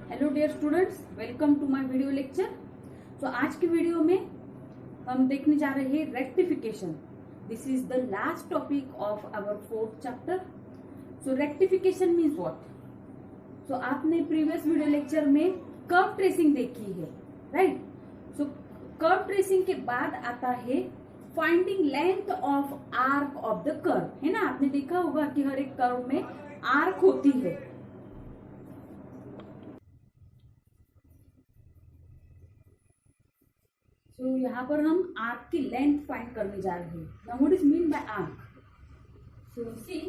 Hello dear students, welcome to my video lecture. तो आज की वीडियो में हम देखने जा रहे हैं rectification. This is the last topic of our fourth chapter. So rectification means what. So आपने प्रीवियस वीडियो लेक्चर में कर्व ट्रेसिंग देखी है, राइट। सो कर्व ट्रेसिंग के बाद आता है finding length of arc of the curve, है ना। आपने देखा होगा कि हर एक कर्व में आर्क होती है। तो यहाँ पर हम आर्क की लेंथ फाइंड करने जा रहे हैं। Now what is mean by arc? So see,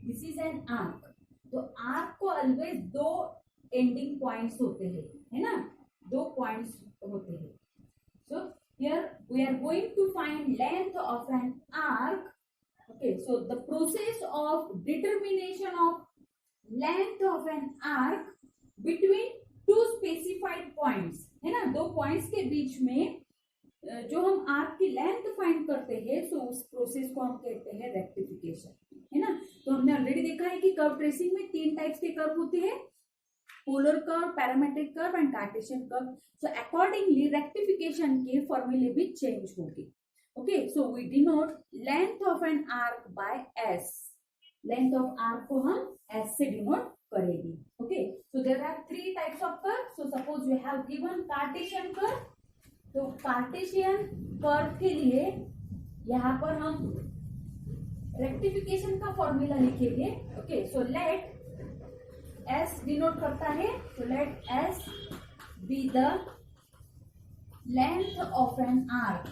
this is an arc. तो आर्क को ऑलवेज दो एंडिंग पॉइंट्स होते हैं, है ना, दो पॉइंट्स होते हैं। So here we are going to find length of an arc. Okay, so the process of determination of length of an arc between two specified points, है ना। दो पॉइंट्स के बीच में जो हम आर्क की लेंथ फाइंड करते हैं, सो उस प्रोसेस को हम कहते हैं रेक्टिफिकेशन, है ना। तो हमने ऑलरेडी देखा है कि कर्व ट्रेसिंग में तीन टाइप्स के कर्व होते हैं, polar curve, parametric curve and cartesian curve. So accordingly rectification के फॉर्मूले भी चेंज होंगे। Okay, so we denote length of an arc by S. Length of arc को हम एस से डिनोट करेंगे। Okay, so there are three types of curve. So suppose we have given cartesian curve. तो cartesian curve के लिए यहाँ पर हम रेक्टिफिकेशन का फॉर्मूला लिखेंगे। Okay, so let S denote करता है, सो let S be the length of an arc,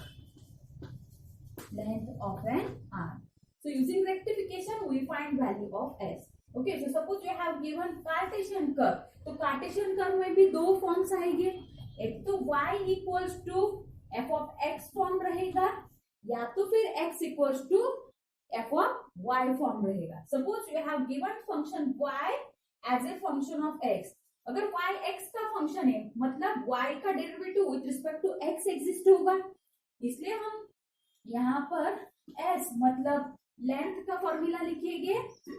length of an arc. So using rectification we find value of s. Okay, so suppose you have given Cartesian curve. तो Cartesian curve में भी दो forms आएंगे। एक तो y equals to f of x form रहेगा, या तो फिर x equals to f of y form रहेगा। Suppose you have given function y as a function of x. अगर y x का फंक्शन है, मतलब y का derivative with respect to x exist होगा, इसलिए हम यहाँ पर s मतलब लेंथ का फॉर्मूला लिखेंगे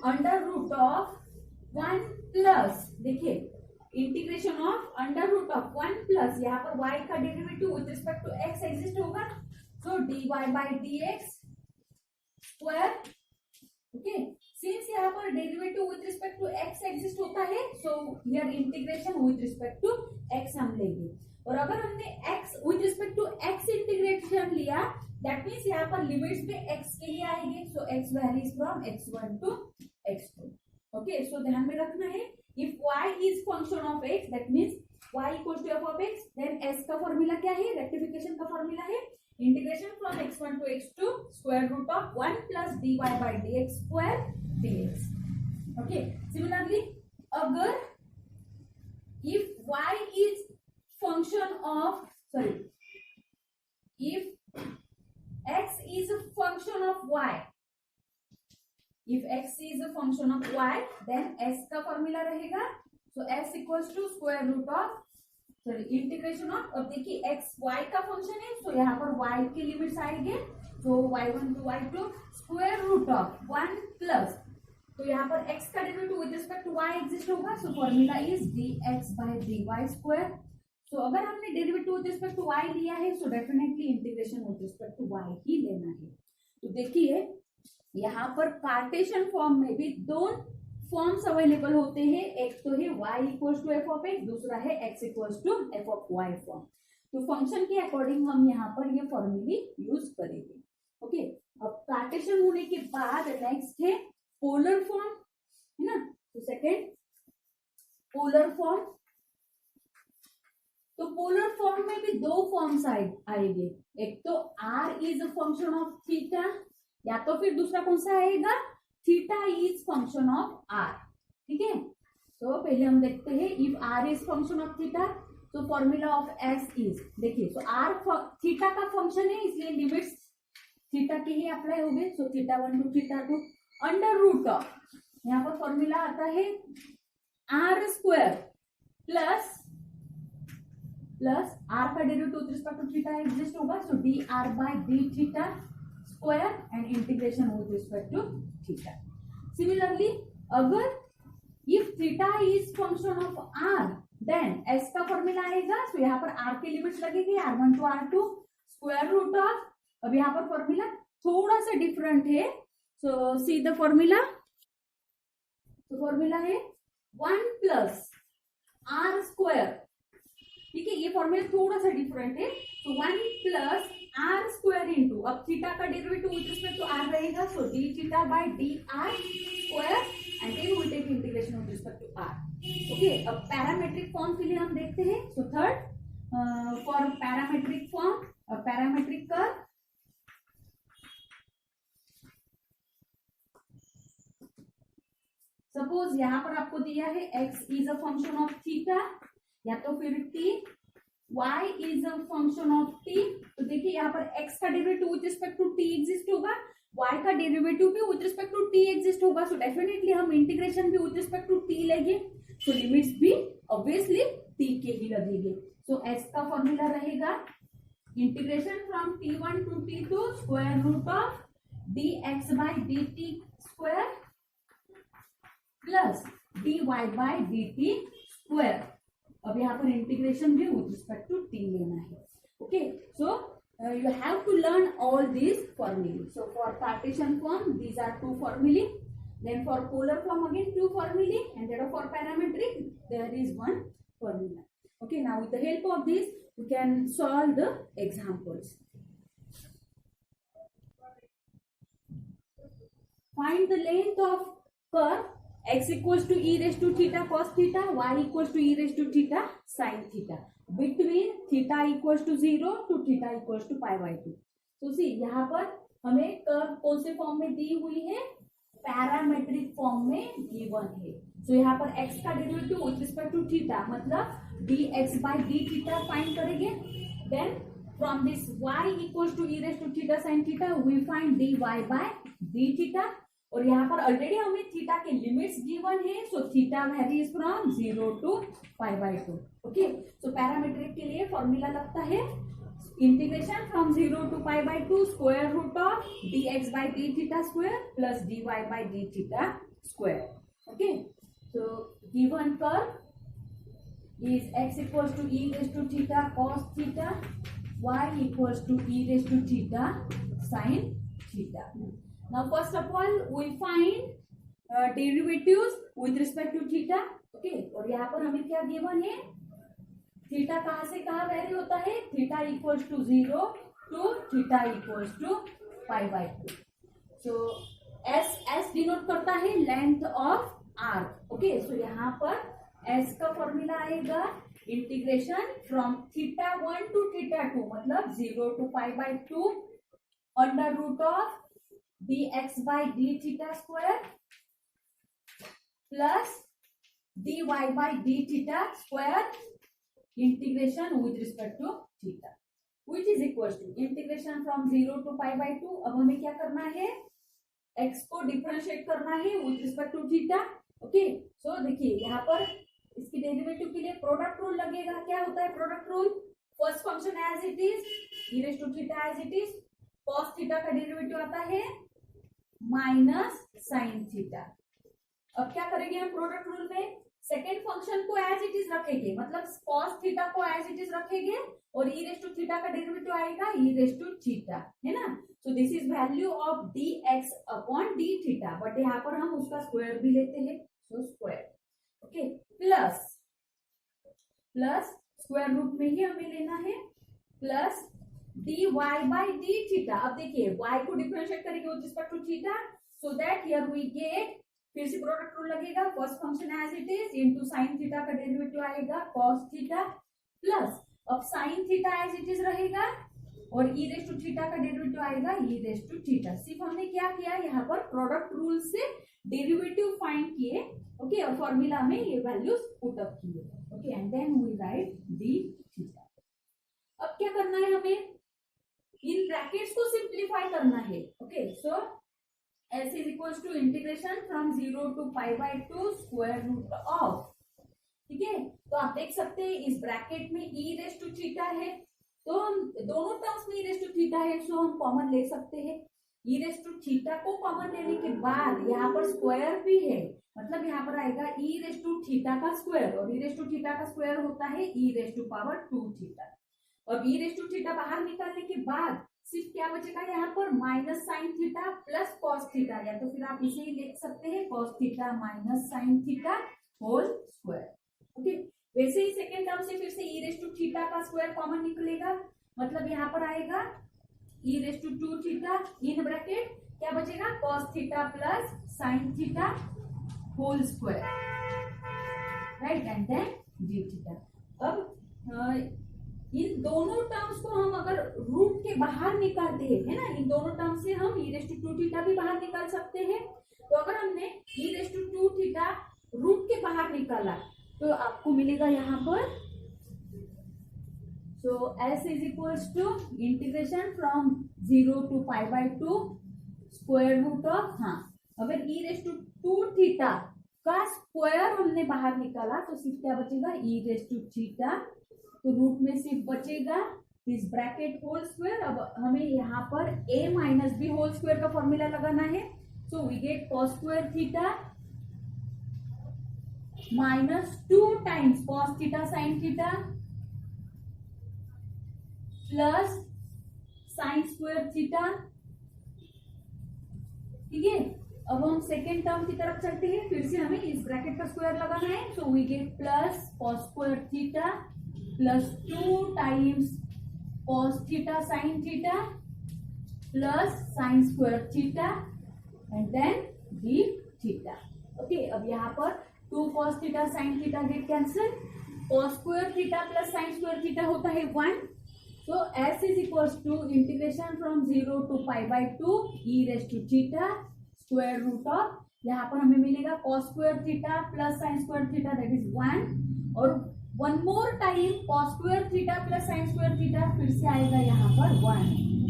अंडर रूट ऑफ 1 प्लस, देखिए integration of under root of 1 plus, यहाँ पर y का derivative with respect to x exist होगा, so dy by dx square. Okay, since यहाँ पर derivative with respect to x exist होता है, so here integration with respect to x हम लेंगे। और अगर हमने x with respect to x integration लिया, दैट मीन्स यहाँ पर लिमिट्स पे x के लिए आएंगे। So x varies from x1 to x2। Okay, so ध्यान में रखना है, if y is function of x, that means y equals to f of x, then s का फॉर्मूला क्या है? रेक्टिफिकेशन का फॉर्मूला है integration from x1 to x2 square root of 1 plus dy by dx square dx। Okay, similarly अगर if y is function of, sorry, if x is a function of y, if x is a function of y, then s का formula रहेगा, so s equals to square root of, sorry, integration of, अब देखिए x y का function है, so यहाँ पर y की limits आएंगे, so y1 to y2 square root of 1 plus, तो यहाँ पर x का derivative with respect to y exist होगा, so formula is dx by dy square. तो अगर हमने derivative with respect to y लिया है, so definitely integration with respect to y ही लेना है। तो देखिए यहाँ पर कार्टेशियन फॉर्म में भी दो फॉर्म्स अवेलेबल होते हैं, एक तो है y equals to f of x, दूसरा है x equals to f of y form. तो फंक्शन के अकॉर्डिंग हम यहाँ पर ये फॉर्मूले यूज करेंगे। ओके, अब कार्टेशियन होने के बाद नेक्स्ट है पोलर फॉर्म, है ना। तो सेकेंड पोलर फॉर्म। तो पोलर फॉर्म में भी दो फॉर्म्स आएंगे, एक तो r is a function of theta, या तो फिर दूसरा कौन सा आएगा? Theta is function of r। ठीक है, तो पहले हम देखते हैं if r is function of theta, तो फॉर्मूला ऑफ s इज, देखिए तो r थीटा का फंक्शन है, इसलिए लिमिट्स थीटा के ही अप्लाई हो गए, so theta 1 to theta 2 under root of, यहाँ पर फॉर्मूला आता है r स्क्वायर प्लस r का derivative with respect to theta exist होगा, so dr by d theta square and integration with respect to theta. Similarly अगर if theta is function of R then S का formula आएगा। So यहाँ पर are के limits लगेगी R1 to R2 square root of, अब यहाँ पर फॉर्मूला थोड़ा सा डिफरेंट है। सो सी द फॉर्मूला, तो फॉर्मूला है 1 प्लस आर स्क्वायर, ठीक है, ये फॉर्मूला थोड़ा सा डिफरेंट है। तो 1 प्लस आर स्क्वायर इंटू, अब थीटा का derivative with respect to R रहेगा, so D theta by D R square and then we take integration with respect to R. Okay, अब पैरामेट्रिक फॉर्म के लिए हम देखते हैं। So third for parametric form, parametric curve, suppose यहां पर आपको दिया है x इज अ फंक्शन ऑफ थीटा या तो फिर t, y is a function of t। तो देखिए यहाँ पर x का derivative with respect to t exist होगा, y का डेरिवेटिव भी with respect to t exist होगा। सो डेफिनेटली हम इंटीग्रेशन भी विद रिस्पेक्ट टू t लेंगे, सो लिमिट्स भी ऑब्वियसली t के ही लगेंगे। सो s का फॉर्मूला रहेगा integration from t1 to t2 square root of dx by dt square plus dy by dt square. अब यहाँ पर इंटीग्रेशन भी विद रिस्पेक्ट टू t लेना है। Okay, so you have to learn all these formulae. So for partition form these are two formulae, then for polar form again two formulae, and then for parametric there is one formula. Okay, now with the help of this we can solve the examples. Find the length of curve x equals to e raised to theta cos theta, y equals to e raised to theta sin theta between theta equals to 0 to theta equals to pi by 2. तो सी यहाँ पर हमें curve कौन से form में दी हुई है, parametric form में गिवन है। सो यहाँ पर x का derivative with respect to theta मतलब dx by d theta find करेंगे, then from this y equals to e raised to theta sin theta we find dy by d theta, और यहाँ पर ऑलरेडी हमें थीटा के limits given है। So theta varies from 0 to pi by 2। Okay, so parametric के लिए formula लगता है integration from 0 to pi by 2 square root of dx by d theta square plus dy by d theta square. Okay, so given curve is x equals to e raise to theta cos theta, y equals to e raise to theta sin theta. Now first of all we find derivatives with respect to theta. Okay, और यहाँ पर हमें क्या given है, theta कहाँ से कहाँ vary होता है, theta equals to 0 to theta equals to pi by 2। So S denote करता है length of arc. Okay, so यहाँ पर एस का फॉर्मूला आएगा integration from theta 1 to theta 2 मतलब 0 to pi by 2 under root of dx by d theta square plus dy by d theta square integration with respect to theta which is equals to integration from 0 to pi by 2। अब हमें क्या करना है, x को differentiate करना है with respect to theta। Okay, so देखिए यहाँ पर इसकी डेरिवेटिव के लिए प्रोडक्ट रूल लगेगा। क्या होता है product rule, first function as it is e raised to theta as it is, cos theta का डेरिवेटिव आता है माइनस साइन थीटा। अब क्या करेंगे हम प्रोडक्ट रूल में, सेकेंड फंक्शन को एज इट इज रखेंगे मतलब cos थीटा को एज इट इज रखेंगे और e रेज टू थीटा का डेरिवेटिव आएगा e रेज टू थीटा, है ना। So this is value of dx upon d theta, but यहाँ पर हम उसका स्क्वायर भी लेते हैं, so square. Okay, plus square root में ही हमें लेना है plus dy by d theta. अब देखिए y को डिफरेंशिएट करेंगे with respect to theta, so that here we get, फिर से प्रोडक्ट रूल लगेगा, first function as it is into sin theta का डेरिवेटिव आएगा cos थीटा प्लस अब sin theta as it is रहेगा और e रेज टू थीटा का derivative आएगा e रेज टू थीटा। सिर्फ हमने क्या किया यहाँ पर प्रोडक्ट रूल से डेरिवेटिव फाइंड किए। ओके, और फॉर्मूला में ये वैल्यूज पुट अप किए। Okay, and then we write d theta. अब क्या करना है हमें, इन ब्रैकेट्स को सिंप्लीफाई करना है। Okay, so s is equals to integration from 0 to pi by 2 square root of, ठीक है। तो आप देख सकते हैं इस ब्रैकेट में e रेज टू थीटा है, तो हम दोनों टर्म्स में e रेज टू थीटा है, सो हम कॉमन ले सकते हैं। ई रेस टू थीटा को कॉमन लेने के बाद यहाँ पर स्क्वायर भी है, मतलब यहाँ पर आएगा ई रेस टू थीटा का स्क्वायर, और ई रेस टू थीटा का स्क्वायर होता है e raise to power 2 theta. और ई रेस टू थीटा बाहर निकालने के बाद सिर्फ क्या बचेगा यहाँ पर minus sine theta plus cos theta, या तो फिर आप इसे ही लिख सकते हैं cos theta minus sine theta whole square. Okay, वैसे ही सेकेंड टर्म से फिर से ई रेस टू थीटा का स्क्वायर कॉमन निकलेगा, मतलब यहाँ पर आएगा ई raise to 2 theta in bracket क्या बचेगा cos theta plus sine theta whole square, right, and then D theta. अब इन दोनों टर्म्स को हम अगर रूट के बाहर निकालते हैं, है ना, इन दोनों टर्म से हम ई रेस टू 2 थीटा भी बाहर निकाल सकते हैं। तो अगर हमने E raise to 2 theta root के बाहर निकाला तो आपको मिलेगा यहाँ पर, so s is equals to integration from 0 to π/2 square root of, हाँ, अगर ई रेस टू 2 थीटा का स्क्वायर हमने बाहर निकाला तो सिर्फ क्या बचेगा ई रेस टू थीटा, तो रूट में सिर्फ बचेगा दिस ब्रैकेट होल स्क्वायर। अब हमें यहाँ पर a minus B whole square का फॉर्मूला लगाना है, so we get cos square theta minus 2 times cos theta sine theta plus sine square theta. ठीक है, अब हम सेकेंड टर्म की तरफ चलते हैं, फिर से हमें इस ब्रैकेट का स्क्वायर लगाना है, so we get plus cos square theta plus 2 times cos theta sine theta plus sine square theta and then D theta. Okay, अब यहाँ पर 2 cos theta sine theta get cancel, cos square theta plus sine square theta होता है 1, so s is equals to integration from 0 to π/2 E raise to theta square root of, यहाँ पर हमें मिलेगा cos square theta plus sine square theta that is 1, और one more time cos square theta plus sine square theta फिर से आएगा यहाँ पर 1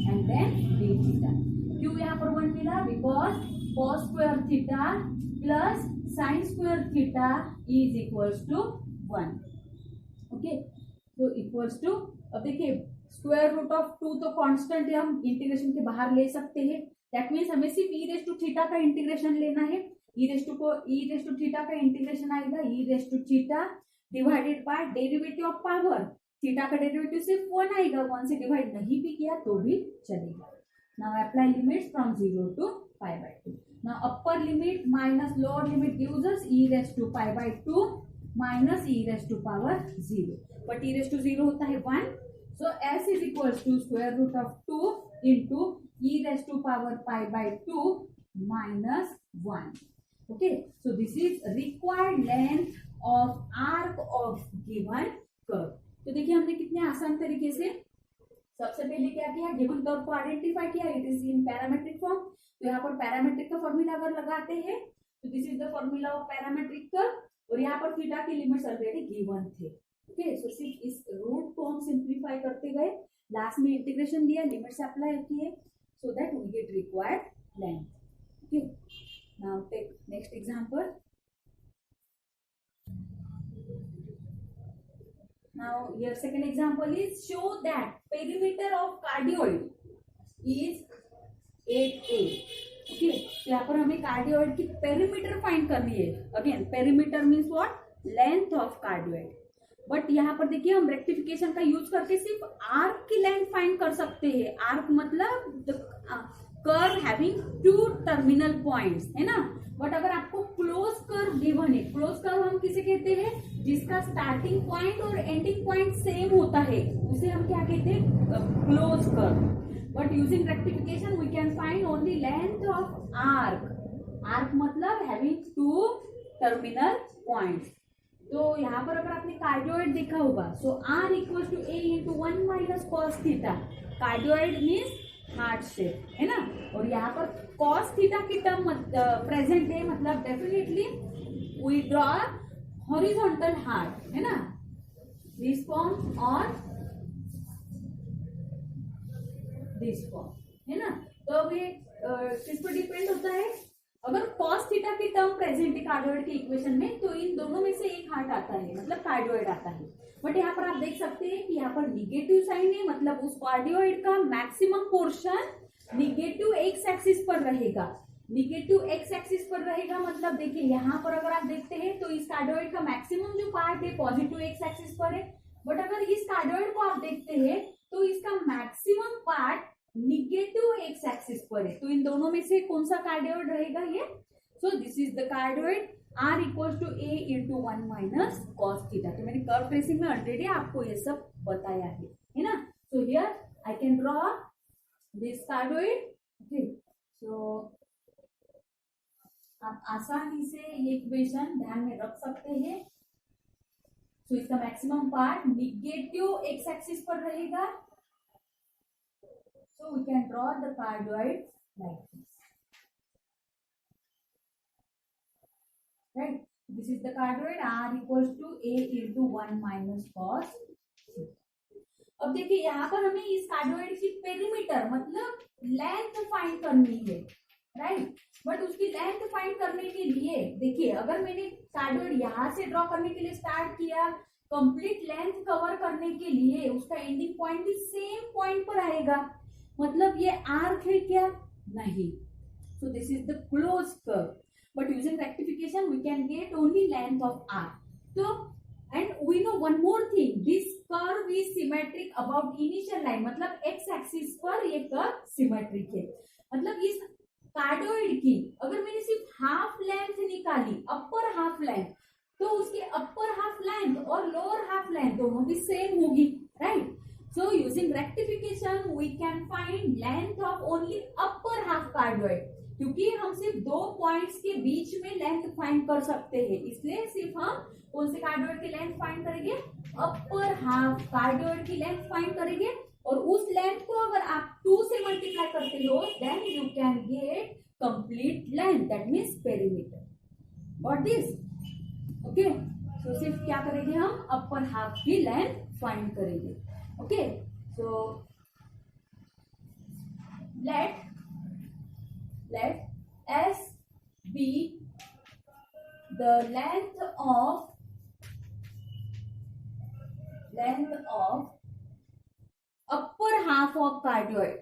एंड देन डी थीटा। क्यों यहाँ पर 1 मिला, because cos square theta plus sine square theta is equals to 1। Okay, तो इक्वल्स टू, अब देखिए स्क्वायर रूट ऑफ 2 तो कांस्टेंट है, हम इंटीग्रेशन के बाहर ले सकते हैं, दैट मीन्स हमें सिर्फ ई रेस टू थीटा का इंटीग्रेशन लेना है, ई रेस टू थीटा का इंटीग्रेशन आएगा ई raise to theta divided by derivative of power, theta का डेरिवेटिव सिर्फ 1 आएगा, 1 से डिवाइड नहीं भी किया तो भी चलेगा। Now apply limits from 0 to π/2, now upper limit minus lower limit gives us e raise to π/2 minus e raise to power 0, but e raise to 0 होता है 1, so s is equals to square root of 2 into e raised to power π/2 minus 1. Okay, so this is required length of arc of given curve. तो देखिए हमने कितने आसान तरीके से सबसे पहले क्या किया, गिवन कर्व को आइडेंटिफाई किया, it is in parametric form, तो यहाँ पर पैरामेट्रिक का फॉर्मूला अगर लगाते हैं तो this is the formula of parametric curve, और यहाँ पर थीटा की लिमिट्स ऑलरेडी गिवन थे। ओके, सो सिर्फ इस रूट को हम सिंप्लीफाई करते गए, लास्ट में इंटीग्रेशन दिया, लिमिट्स अप्लाई किए, so that we get required length. Okay, now take next example. Now your second example is show that perimeter of cardioid is 8a. Okay, तो यहाँ पर हमें कार्डियोइड की पेरीमीटर फाइंड करनी है। Again perimeter means what, length of cardioid, but यहाँ पर देखिए हम रेक्टिफिकेशन का यूज करके सिर्फ आर्क की लेंथ फाइंड कर सकते हैं। आर्क मतलब कर्व हैविंग 2 टर्मिनल पॉइंट्स, है ना, बट अगर आपको क्लोज कर्व गिवन है, क्लोज कर्व हम किसे कहते हैं, जिसका स्टार्टिंग पॉइंट और एंडिंग पॉइंट सेम होता है, उसे हम क्या कहते हैं, close curve. But using rectification we can find only length of arc, arc मतलब हैविंग 2 टर्मिनल पॉइंट्स। तो यहाँ पर अगर आपने कार्डियोइड देखा होगा, so r equal to A into 1 minus cos theta, cardioid means heart shape, है ना, और यहाँ पर कॉस थीटा की टर्म प्रेजेंट है, मतलब definitely we draw horizontal heart, है ना, दिस फॉर्म और दिस फॉर्म, है ना। तो अब ये किस पर डिपेंड होता है, अगर कॉस थीटा की टर्म प्रेजेंट है कार्डियोइड के इक्वेशन में तो इन दोनों में से एक हार्ट आता है, मतलब कार्डियोइड आता है, बट यहाँ पर आप देख सकते हैं कि यहाँ पर निगेटिव साइन है, मतलब उस कार्डियोइड का maximum portion negative x axis पर रहेगा। निगेटिव एक्स एक्सिस पर रहेगा मतलब देखिए यहाँ पर अगर आप देखते हैं तो इस कार्डोइड का मैक्सिमम जो पार्ट है पॉजिटिव एक्स एक्सिस पर है, बट अगर इस कार्डोइड को आप देखते हैं तो इसका maximum part negative x axis पर है। तो इन दोनों में से कौन सा कार्डोइड रहेगा ये? So this is the cardioid R equal to A into 1 minus cos theta. तो मैंने कर्व ट्रेसिंग में ऑलरेडी आपको ये सब बताया है ना। So here I can draw this cardioid. Okay, so आप आसानी से ये इक्वेशन ध्यान में रख सकते हैं। सो इसका maximum part negative x axis पर रहेगा। So we can draw the cardioid like this, right. This is the cardioid R equals to a into 1 minus cos. अब देखिए यहाँ पर हमें इस कार्डोइड की पेरीमीटर मतलब लेंथ फाइंड करनी है, राइट। बट उसकी लेंथ फाइंड करने के लिए देखिए अगर मैंने कार्डोइड यहाँ से ड्रॉ करने के लिए स्टार्ट किया, कंप्लीट लेंथ कवर करने के लिए उसका एंडिंग पॉइंट भी सेम पॉइंट पर आएगा, मतलब ये आर्क है क्या? नहीं। सो this is the close curve, but using rectification we can get only length of arc. So and we know one more thing, this curve is symmetric about initial line, मतलब x axis पर ये curve symmetric है। मतलब इस cardioid की अगर मैंने सिर्फ हाफ लेंथ निकाली, अपर हाफ लेंथ, तो उसकी अपर हाफ लेंथ और लोअर हाफ लेंथ दोनों भी सेम होगी, right. So using rectification we can find length of only upper half cardioid, क्योंकि हम सिर्फ दो पॉइंट्स के बीच में लेंथ फाइंड कर सकते हैं, इसलिए सिर्फ हम कौन से कार्डोइड की लेंथ फाइंड करेंगे? अपर हाफ कार्डोइड की लेंथ फाइंड करेंगे। और उस लेंथ को अगर आप 2 से मल्टीप्लाई करते हो then you can get complete length, that means perimeter. What this? Okay, तो सिर्फ क्या करेंगे हम? अपर हाफ की लेंथ फाइंड करेंगे। Okay, so let S be the length of upper half of cardioid,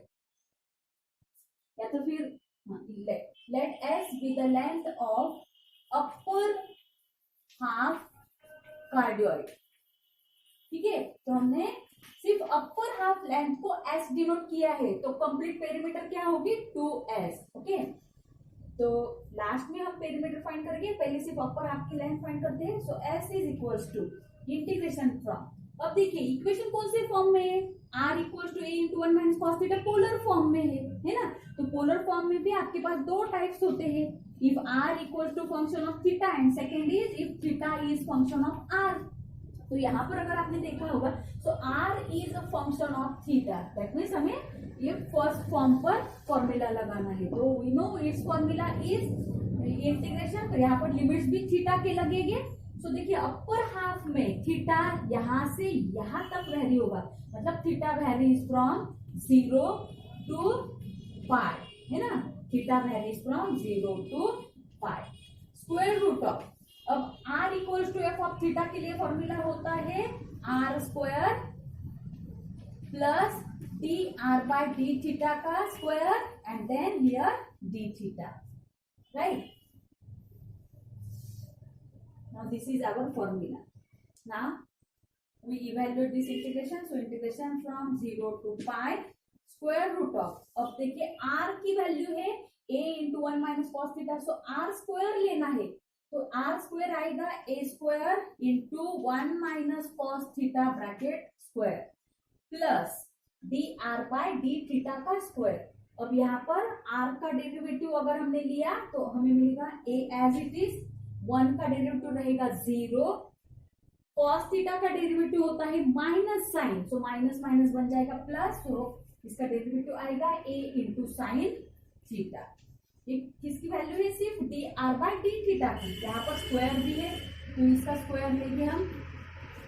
या तो फिर let S be the length of upper half cardioid। ठीक है, तो हमने सिर्फ अपर हाफ लेंथ को S डिनोट किया है, तो कंप्लीट पेरीमीटर क्या होगी? 2S। ओके, तो लास्ट में हम पेरीमीटर फाइंड करेंगे, पहले सिर्फ अपर हाफ की लेंथ फाइंड करते हैं। So S is equals to integration from, अब देखिए इक्वेशन कौन से फॉर्म में है? R equals to a into 1 minus cos theta polar form में है ना। तो पोलर फॉर्म में भी आपके पास दो टाइप्स होते हैं, if R equals to function of theta and second is if theta is function of R। तो यहाँ पर अगर आपने देखा होगा तो R is a function of theta, that means हमें ये फर्स्ट फॉर्म पर फॉर्मूला लगाना है। तो we know its formula is integration, तो यहाँ पर लिमिट्स भी थीटा के लगेंगे। सो देखिए अपर हाफ में थीटा यहाँ से यहाँ तक वैरी होगा, मतलब theta varies from 0 to pi, है ना। Theta varies from 0 to pi. Square root of, अब R equals to f of theta के लिए फॉर्मूला होता है R square plus D R by D theta का square and then here D theta, right. Now this is our formula. Now we evaluate this integration. So integration from 0 to pi square root of, अब देखिए R की value है a into 1 minus cos theta, so R square लेना है, तो R square आएगा a square into 1 minus cos theta bracket square plus D R by D theta का square. अब यहाँ पर R का डेरिवेटिव अगर हमने लिया तो हमें मिलेगा a एज इट इज, 1 का डेरिवेटिव रहेगा 0, कॉस थीटा का डेरिवेटिव होता है minus sine, so minus minus बन जाएगा प्लस, तो इसका डेरिवेटिव आएगा a इंटू साइन थीटा। किसकी वैल्यू है? सिर्फ D are by D theta की, यहाँ पर स्क्वायर भी है तो इसका स्क्वायर लेंगे हम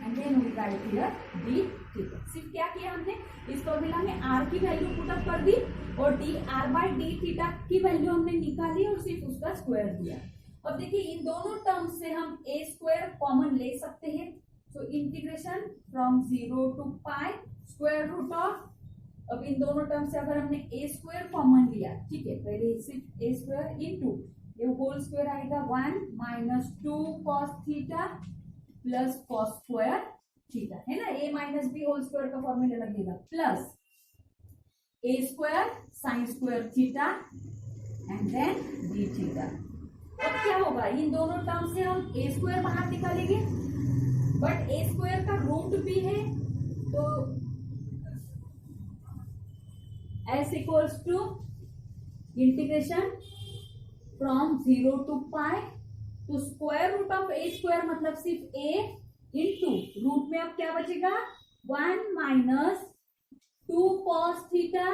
and then we write here D theta. सिर्फ क्या किया हमने? इस फॉर्मूला में r की वैल्यू पुट अप कर दी और D are by D theta की वैल्यू हमने निकाली और सिर्फ उसका स्क्वायर दिया। अब देखिए इन दोनों टर्म्स से हम a स्क्वायर कॉमन ले सकते हैं, so integration from 0 to pi square root of अब इन दोनों टर्म से अगर हमने ए स्क्वायर कॉमन लिया, ठीक है, पहले सिर्फ ए स्क्वायर इंटू ये होल स्क्वायर आएगा 1 minus 2 cos theta plus cos square theta, है ना, A minus B whole square का फॉर्मूला लगेगा, plus A square sine square theta and then B theta. अब क्या होगा, इन दोनों टर्म से हम ए स्क्वायर बाहर निकालेंगे, बट ए स्क्वायर का रूट भी है, तो s equals to integration from 0 to pi, तो square root of a square मतलब सिर्फ ए इंटू रूट में अब क्या बचेगा 1 माइनस 2 कॉस थीटा।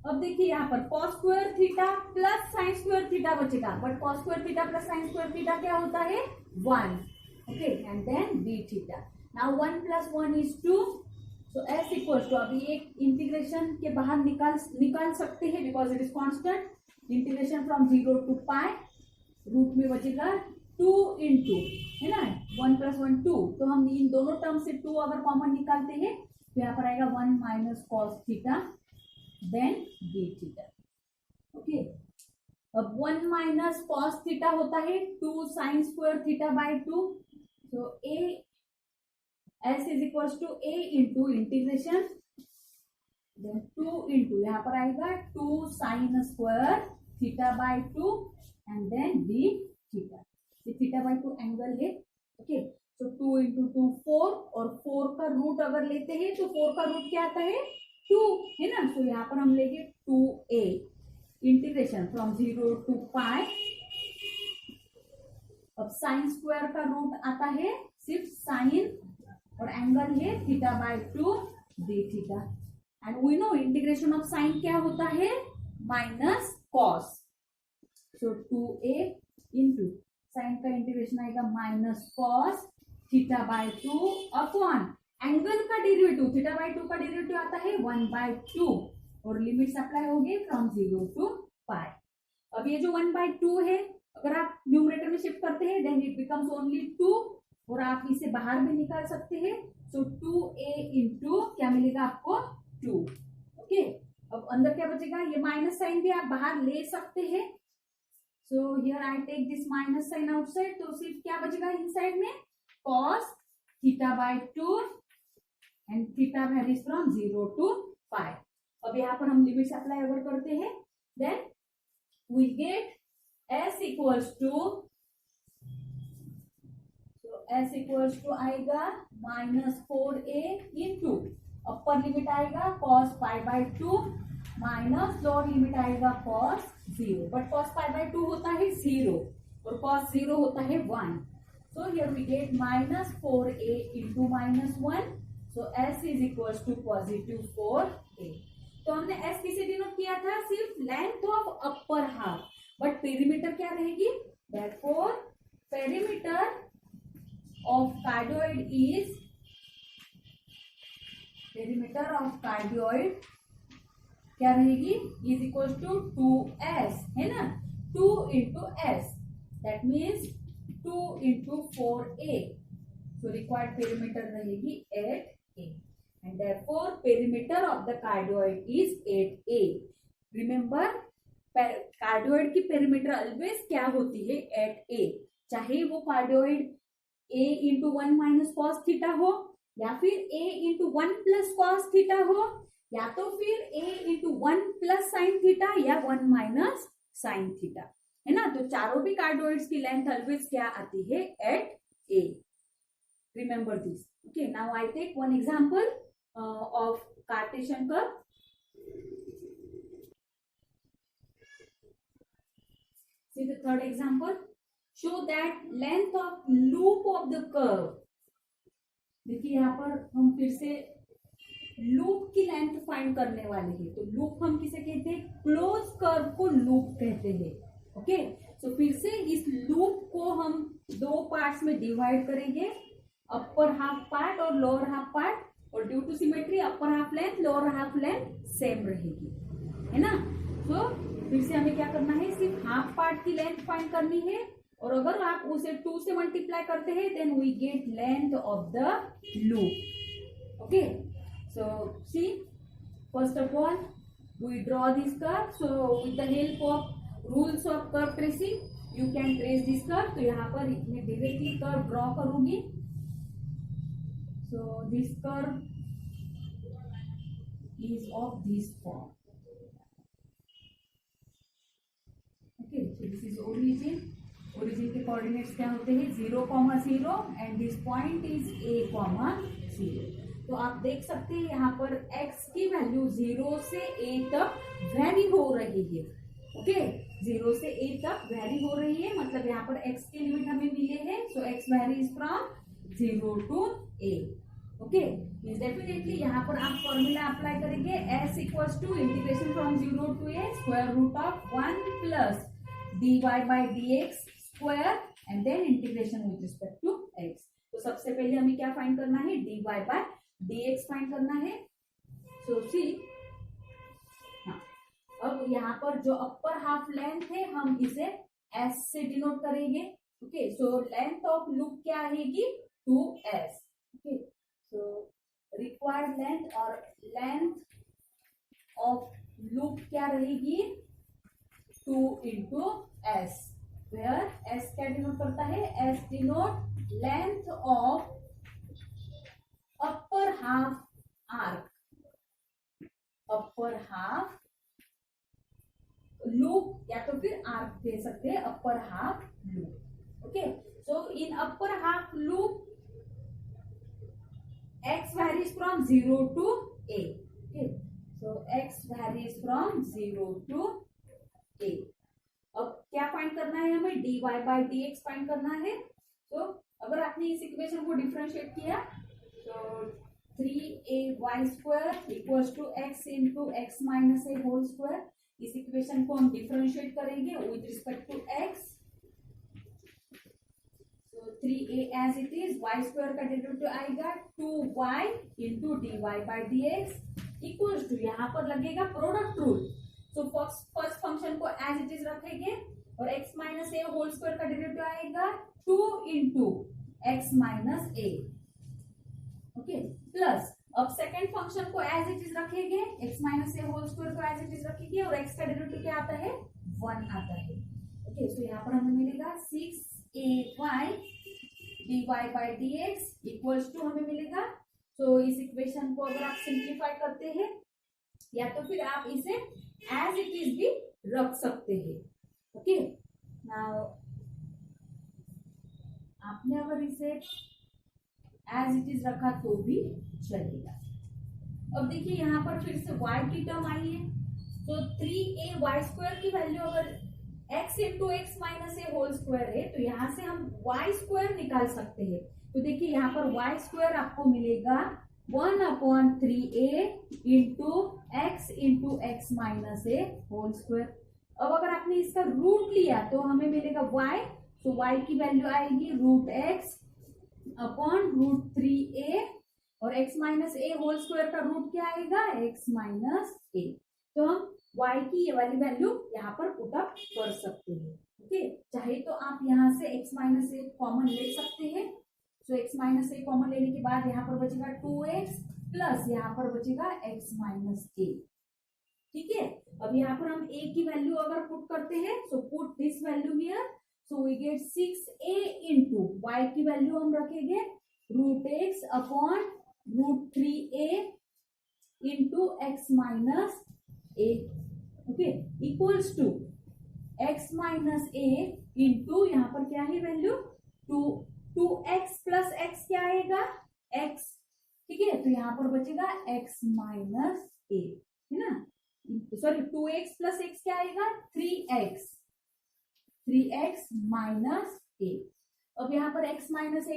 अब देखिए यहाँ पर cos square theta plus sine square theta बचेगा, but cos square theta plus sine square theta क्या होता है 1, okay, and then D theta. Now 1 plus 1 is 2, so s equals to, अभी एक इंटीग्रेशन के बाहर निकाल सकते हैं because it is constant, integration from 0 to pi, root में बचेगा 2 इंटू, है ना, 1 प्लस 1 2, तो हम इन दोनों टर्म से 2 अगर कॉमन निकालते हैं तो यहाँ पर आएगा 1 minus cos theta then D theta, okay. अब 1 माइनस कॉस थीटा होता है 2 साइन स्क्वायर थीटा बाय 2, तो A S is equals to A into integration 2 into यहाँ पर आएगा 2 sine square theta by 2 and then D theta, theta by 2 angle है, okay, तो 2 into 2 4, और 4 का रूट अगर लेते हैं तो 4 का रूट क्या आता है 2, है ना, तो यहाँ पर हम लेंगे 2a integration from 0 to pi. अब साइन स्क्वायर का रूट आता है सिर्फ साइन, और एंगल है theta by 2 D theta, and we know integration of sine क्या होता है minus cos, so 2a into sine का इंटीग्रेशन आएगा minus cos theta by 2 upon angle का डेरिवेटिव थीटा बाय 2 का डेरिवेटिव आता है 1/2, और लिमिट्स अप्लाई होगी फ्रॉम 0 टू पाई। अब ये जो 1/2 है अगर आप न्यूमरेटर में शिफ्ट करते हैं देन इट बिकम्स ओनली 2, और आप इसे बाहर भी निकाल सकते हैं, सो 2a इंटू क्या मिलेगा आपको 2, ओके। अब अंदर क्या बचेगा, ये माइनस साइन भी आप बाहर ले सकते हैं, so here I take this minus sine outside, तो सिर्फ क्या बचेगा इनसाइड में cos theta by 2 and theta varies from 0 to pi. अब यहाँ पर हम लिमिट्स अप्लाई अगर करते हैं then we get s equals to, s equals to आएगा minus 4a into upper limit आएगा cos pi by 2 minus lower limit आएगा cos 0, बट cos पाई बाय 2 होता है 0 और cos 0 होता है 1, so here we get minus 4a into minus 1, so s is equals to positive 4a। तो हमने s किसे डिनोट किया था सिर्फ length of upper half, but perimeter क्या रहेगी, therefore perimeter of cardioid क्या रहेगी इज इक्वल टू 2s, है ना, 2 into s, that means 2 into 4a, so required perimeter रहेगी 8a, and therefore perimeter of the cardioid is 8a। remember cardioid की perimeter always क्या होती है 8a, चाहे वो cardioid a into 1 minus cos theta हो, या फिर a into 1 plus cos theta हो, या तो फिर a into 1 plus sine theta या 1 माइनस साइन थीटा, है ना, तो चारों भी कार्डियोइड्स की लेंथ ऑलवेज क्या आती है 8a। Remember this, okay. Now I take one example of cartesian curve. See the third example. Show that length of loop of the curve. देखिए यहाँ पर हम फिर से लूप की लेंथ फाइंड करने वाले हैं, तो लूप हम किसे कहते हैं, क्लोज कर्व को लूप कहते हैं, ओके। सो फिर से इस लूप को हम दो पार्ट्स में डिवाइड करेंगे, अपर हाफ पार्ट और लोअर हाफ पार्ट, और due to symmetry upper half length lower half length same रहेगी, है ना। तो फिर से हमें क्या करना है, सिर्फ हाफ पार्ट की लेंथ फाइंड करनी है, और अगर आप उसे 2 से मल्टीप्लाई करते हैं then we get length of the loop, okay. So see First of all, we draw this curve. So with the help of rules of curve tracing, you can trace this curve. तो यहाँ पर मैं directly curve draw करूंगी. So this curve is of this form. Okay, so this is origin. Origin के coordinates क्या होते हैं? 0, 0 and this point is a, 0. तो आप देख सकते हैं यहाँ पर x की वैल्यू 0 से a तक वैरी हो रही है. ओके, 0 से a तक वैरी हो रही है, मतलब यहाँ पर x के लिमिट हमें मिले हैं. So x varies from 0 to a. Okay, definitely यहाँ पर आप फॉर्मूला अप्लाई करेंगे. s equals to integration from 0 to a square root of 1 plus dy by dx square and then integration with respect to x. तो सबसे पहले हमें क्या find करना है? dy by dx फाइंड करना है. सो सी, अब यहाँ पर जो अपर हाफ लेंथ है हम इसे s से डिनोट करेंगे. Okay, so length of loop क्या रहेगी? 2s. ओके, सो रिक्वायर्ड लेंथ और लेंथ ऑफ लूप क्या रहेगी? 2 into s, where s क्या डिनोट करता है? s denote length of upper half arc, upper half loop या तो फिर आर्क दे सकते हैं, अपर half loop. Okay, so in upper half loop x varies from 0 to a. Okay, so x varies from 0 to a. अब क्या find करना है हमें? dy by dx फाइंड करना है. तो अगर आपने इस इक्वेशन को डिफरेंशिएट किया तो 3ay square equals to x into x minus a whole square. इस इक्वेशन को हम डिफरेंशिएट करेंगे विद रिस्पेक्ट टू x. तो 3a as it is, y square का डेरिवेटिव आएगा 2y into dy by dx equals to, यहाँ पर लगेगा product rule. So first function को एज इट इज रखेंगे और x minus a whole square का डेरिवेटिव आएगा 2 into x minus a. Okay, plus अब सेकेंड फंक्शन को एज इट इज रखेंगे, x minus a whole square को एज इट इज रखेंगे और x का डेरिवेटिव क्या आता है? 1 आता है. ओके, सो यहाँ पर हमें मिलेगा 6ay dy by dx equals to हमें मिलेगा. तो इस इक्वेशन को अगर आप सिंप्लीफाई करते हैं या तो फिर आप इसे एज इट इज भी रख सकते हैं. ओके, नाउ आपने अगर इसे एज इट इज रखा तो भी चलेगा. अब देखिए यहाँ पर फिर से y की टर्म आई है. तो 3ay स्क्वायर की वैल्यू अगर x into x minus a whole square है तो यहाँ से हम y स्क्वायर निकाल सकते हैं. तो देखिए यहाँ पर y स्क्वायर आपको मिलेगा 1/3a into x minus a whole square. अब अगर आपने इसका रूट लिया तो हमें मिलेगा y. तो y की वैल्यू आएगी √x अपॉन √3a और x minus a whole square का रूट क्या आएगा? x माइनस ए. तो हम y की ये वाली वैल्यू यहाँ पर पुट अप कर सकते हैं. ओके, चाहे तो आप यहाँ से x माइनस ए कॉमन ले सकते हैं. सो x माइनस ए कॉमन लेने के बाद यहाँ पर बचेगा 2x प्लस यहाँ पर बचेगा x माइनस ए. ठीक है, अब यहाँ पर हम a की वैल्यू अगर पुट करते हैं so put this value here. So we get 6a into y की वैल्यू हम रखेंगे √x upon √3a into x minus a. Okay, equals to x minus a into यहाँ पर क्या है वैल्यू? 2x प्लस x क्या आएगा? x. ठीक है, तो यहाँ पर बचेगा x माइनस ए, है ना? सॉरी, 2x प्लस x क्या आएगा? 3x माइनस ए. अब यहाँ पर x माइनस ए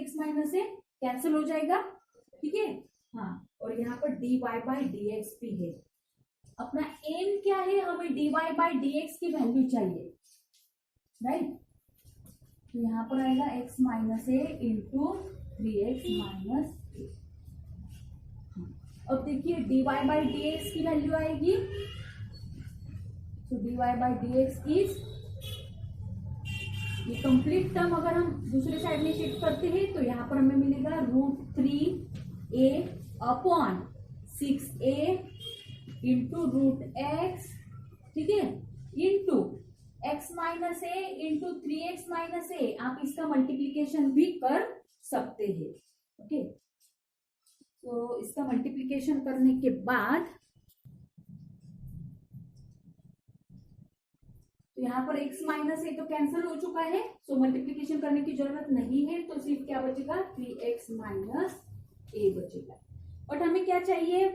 कैंसिल हो जाएगा. ठीक है, हाँ, और यहाँ पर dy बाई dx भी है. अपना एम क्या है? हमें dy बाई dx की वैल्यू चाहिए, राइट? तो यहाँ पर आएगा x minus a into 3x minus ए. अब देखिए dy बाई dx की वैल्यू आएगी. तो dy बाई dx इज, ये कंप्लीट टर्म अगर हम दूसरे साइड में शिफ्ट करते हैं तो यहाँ पर हमें मिलेगा √3a upon 6a into root x, ठीक है, into x minus a into 3x minus ए। आप इसका मल्टीप्लीकेशन भी कर सकते हैं। ओके, तो इसका मल्टीप्लीकेशन करने के बाद तो यहाँ पर x माइनस ए तो कैंसिल हो चुका है, सो मल्टीप्लीकेशन करने की जरूरत नहीं है, तो सिर्फ क्या बचेगा 3x माइनस ए बचेगा। बट हमें क्या चाहिए,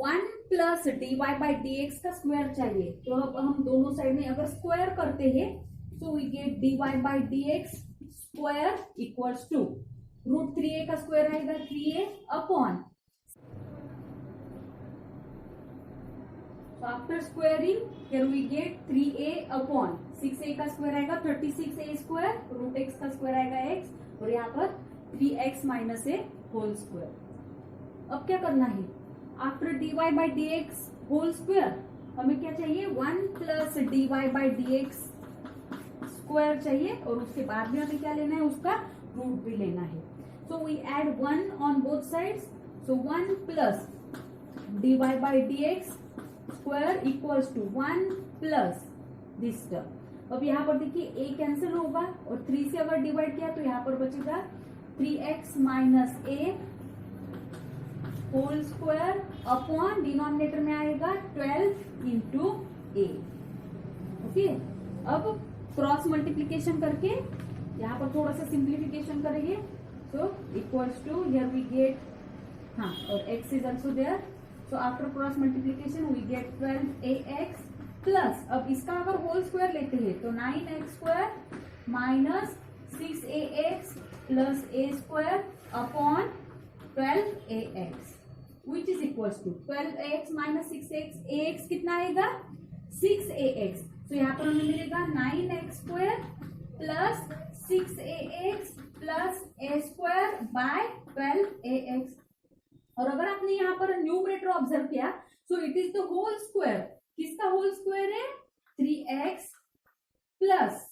1 plus d y by d x का स्क्वायर चाहिए। तो अब हम दोनों साइड में अगर स्क्वायर करते हैं तो we get d y by d x square equals to root 3a का स्क्वायर आएगा 3a upon, so after squaring here we get 3a upon 6a का स्क्वायर आएगा 36a स्क्वायर, रूट x का स्क्वायर आएगा x, और यहाँ पर 3x minus a whole square. अब क्या करना है, after dy by d x whole square हमें क्या चाहिए, 1 plus dy by d x square चाहिए, और उसके बाद में हमें क्या लेना है, उसका रूट भी लेना है। So we add 1 on both sides, so 1 plus dy by d x square equals to 1 plus this term. अब यहाँ पर देखिए a कैंसिल होगा और 3 से अगर डिवाइड किया तो यहाँ पर बचेगा 3x minus a whole square upon denominator में आएगा 12 इंटू ए। ओके, अब क्रॉस मल्टीप्लीकेशन करके यहाँ पर थोड़ा सा सिंप्लीफिकेशन करेंगे, so equals to here we get, हाँ, और x is also there, so after cross multiplication we get 12ax plus, अब इसका अगर होल स्क्वायर लेते हैं तो 9x square minus 6ax plus a square upon 12ax which is equals to 12ax minus 6x, ax कितना आएगा 6ax, तो यहाँ पर हमें मिलेगा 9x square plus 6ax plus a square by 12ax। और अगर आपने यहाँ पर न्यूमरेटर ऑब्जर्व किया so it is the whole square, किसका होल स्क्वायर है 3x plus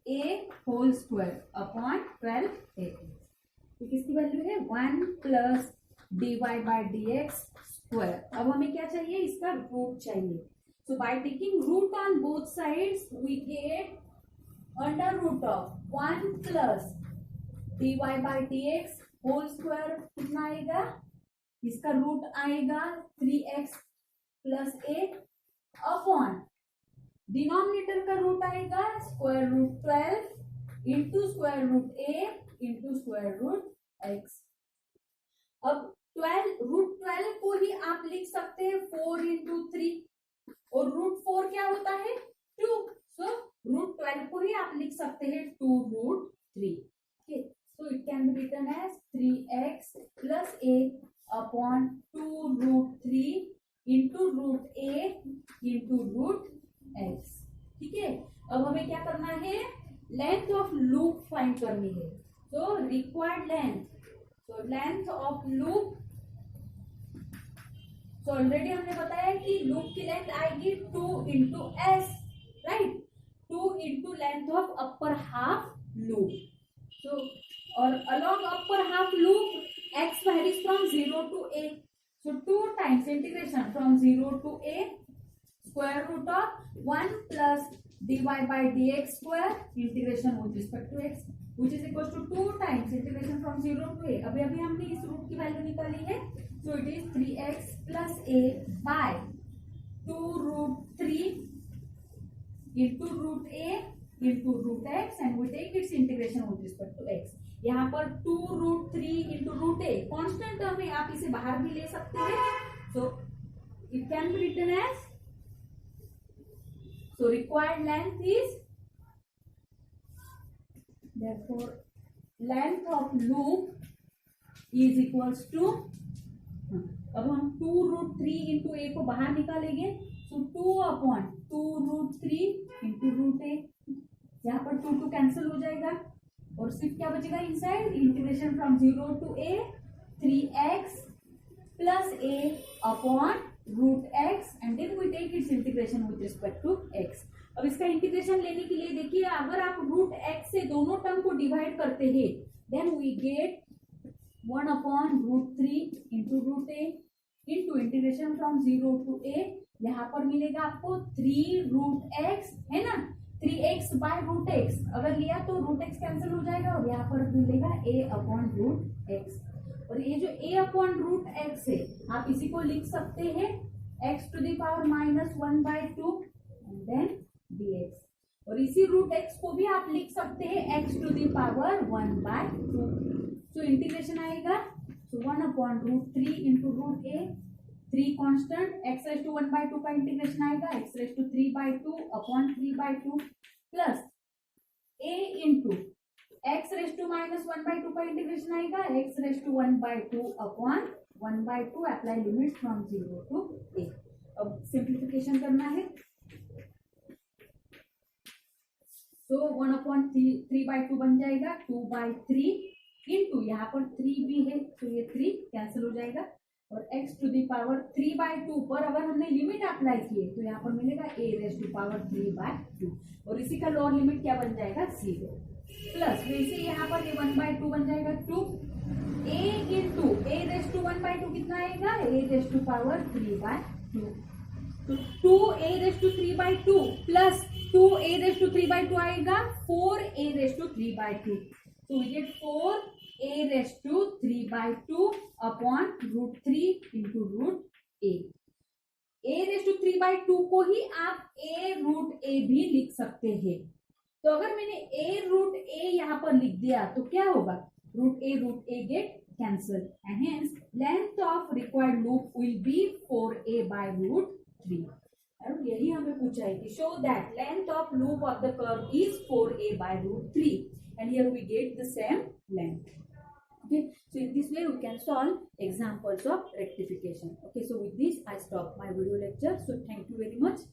a whole square upon 12ax, तो किसकी वैल्यू है 1 plus dy by d x square. अब हमें क्या चाहिए, इसका रूट चाहिए, सो by taking root on both sides we get under root of 1 plus dy by d x whole square, कितना आएगा, इसका रूट आएगा 3x plus a upon denominator का रूट आएगा square root 12 into square root a into square root x. अब 12 को ही आप लिख सकते हैं 4 इंटू 3, और रूट 4 क्या होता है 2, सो रूट 12 को ही आप लिख सकते हैं 2 root 3। Okay, so it can be written as 3x plus a upon 2 root 3 into root a into root x. ठीक है, अब हमें क्या करना है, लेंथ ऑफ लूप फाइंड करनी है, तो रिक्वायर्ड लेंथ, तो लेंथ ऑफ लूप, तो ऑलरेडी हमने बताया कि लूप की लेंथ आएगी 2 into s, right, 2 into length of upper half loop. So और along upper half loop x varies from 0 to a, so 2 times integration from 0 to a square root of 1 plus dy by dx square integration with respect to x which is equals to 2 times integration from 0 to a। अभी हमने इस root की value निकाली है, so it is 3x plus a by 2 root 3 into root a into root x and we take its integration with respect to x। यहाँ पर 2 root 3 into root a constant term है, आप इसे बाहर भी ले सकते हैं, so it can be written as, so required length is, therefore length of loop is equals to, अब हम 2 रूट 3 इंटू ए को बाहर निकालेंगे, सो 2 अपॉन 2 रूट 3 इंटू रूट ए, यहाँ पर 2 कैंसिल हो जाएगा और सिर्फ क्या बचेगा inside, integration from 0 to a 3x plus a upon root x and then we take its integration with respect to x। अब इसका इंटीग्रेशन लेने के लिए देखिए, अगर आप रूट x से दोनों टर्म को डिवाइड करते हैं then we get 1 upon root 3 into root a into integration from 0 to a, यहाँ पर मिलेगा आपको 3√x, है ना, 3x बाय रूट एक्स अगर लिया तो रूट एक्स कैंसिल हो जाएगा और यहाँ पर मिलेगा a/√x। और ये जो a/√x है आप इसी को लिख सकते हैं x to the power -1/2 and then dx, और इसी रूट x को भी आप लिख सकते हैं x टू द पावर 1/2। तो इंटीग्रेशन आएगा तो 1/√3 into root a, 3 constant, x⁻1/2 का इंटीग्रेशन आएगा x⁻3/2 upon 3/2 plus a into x⁻−1/2 का इंटीग्रेशन आएगा x⁻1/2 upon 1/2, apply limit from 0 to a। अब सिंप्लीफिकेशन करना है तो 1/3/2 बन जाएगा 2/3 इंटू यहाँ पर 3 भी है तो ये 3 कैंसिल हो जाएगा, और x टू दी पावर 3/2 पर अगर हमने लिमिट अप्लाई की है तो यहाँ पर मिलेगा a⁻3/2, और इसी का लोअर लिमिट क्या बन जाएगा 0, प्लस वैसे यहाँ पर ये 1/2 बन जाएगा 2, a इंटू a⁻1/2 कितना आएगा a⁻3/2, तो 2a⁻3/2 प्लस 2a⁻3/2 आएगा 4a⁻3/2, तो we get 4a⁻3/2 upon √3 into √a। a⁻3/2 को ही आप a√a भी लिख सकते हैं, तो अगर मैंने a√a यहाँ पर लिख दिया तो क्या होगा, √a get cancel and hence length of required loop will be 4a/√3। और यही हमें पूछा है कि show that length of loop of the curve is 4a/√3, and here we get the same length. Okay, so in this way we can solve examples of rectification. Okay, so with this I stop my video lecture. So thank you very much.